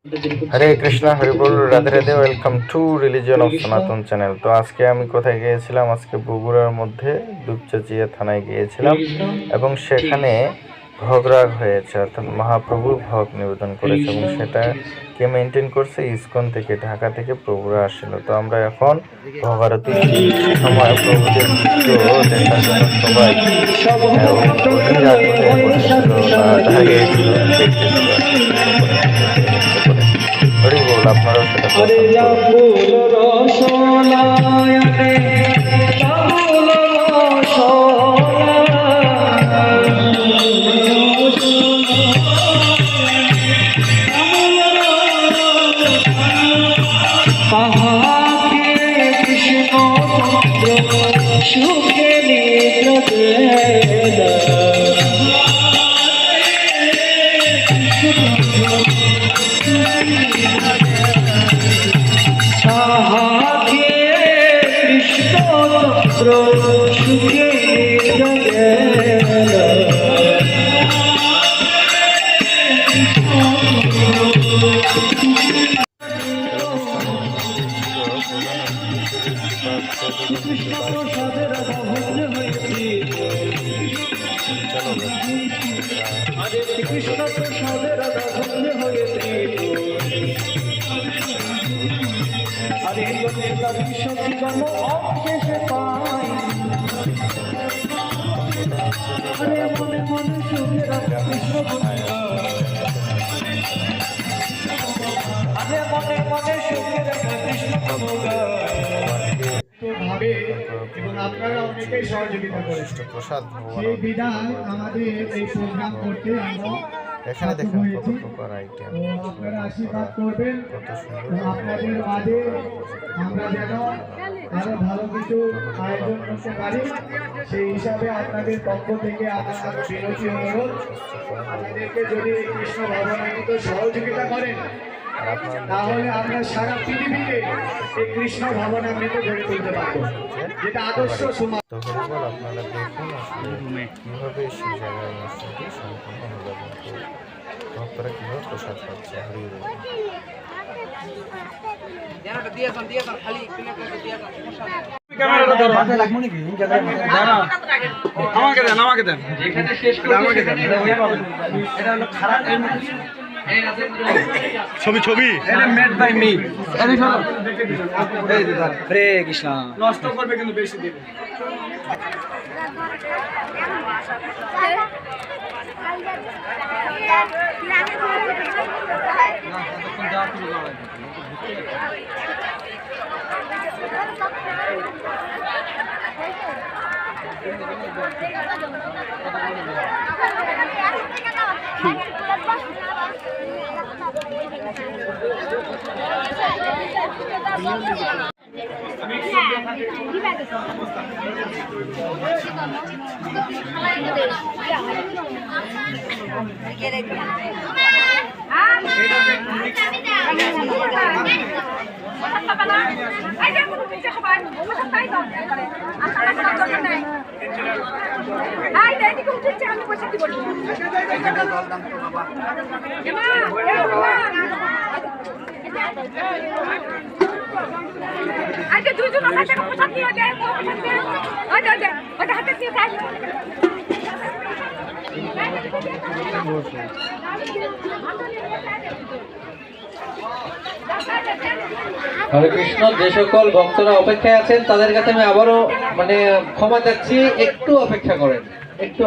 Hare Krishna, Hari ball, Radhe Radhe. Welcome to religion of সনাতন channel. তো আজকে আমি কোথায় গিয়েছিলাম? আজকে বগুড়ার মধ্যে দুপচাচিয়া থানায় গিয়েছিলাম এবং সেখানে ভোগরাগ হয়েছে, অর্থাৎ মহাপ্রভু ভোগ নিবেদন করেছে এবং সেটা কে মেনটেন করছে? ইসকন থেকে, ঢাকা থেকে প্রভুরা আসছিল। তো আমরা এখন ভোগারতির সময় প্রভুদের নৃত্য দেখার জন্য সবাই অধীর আগ্রহে বসেছিল বা দাঁড়িয়েছিল, দেখতেছিল হরি বল। আপনারাও সেটা পছন্দ এবং আপনারা অনেকেই সহযোগিতা করেছেন। প্রসাদ সেই বিধান আমাদের এই প্রোগ্রাম করতে আমরা এখানে দেখেন কত প্রকার আইটেম, আপনারা আশীর্বাদ করবেন। কত সুন্দর আপনাদের মাঝে আমরা যেন আরো ভালো কিছু আয়োজন করতে পারি, সেই হিসাবে আপনাদের পক্ষ থেকে আপনার বিনতি অনুরোধ, আমাদেরকে যদি কৃষ্ণ ভবনান্বিত সহযোগিতা করেন তাহলে আমরা সারা পৃথিবীকে এই কৃষ্ণ ভবনান্বিত গড়ে তুলতে পারবো, যেটা আদর্শ সমাজ। তো হরিবল, আপনারা দেখুন আসলে কিভাবে সেই জায়গায় অনুষ্ঠানটি সম্পূর্ণ হলো এবং ভক্তরা কিভাবে প্রসাদ পাচ্ছে। হরিবল। আমাকে দেন ছবি মেড বাই মি। হরে কৃষ্ণ। নষ্ট করবে কিন্তু বেশি দিন। হরে কৃষ্ণ। যে সকল ভক্তরা অপেক্ষায় আছেন তাদের কাছে আমি আবারও ক্ষমা চাচ্ছি, একটু অপেক্ষা করেন, একটু।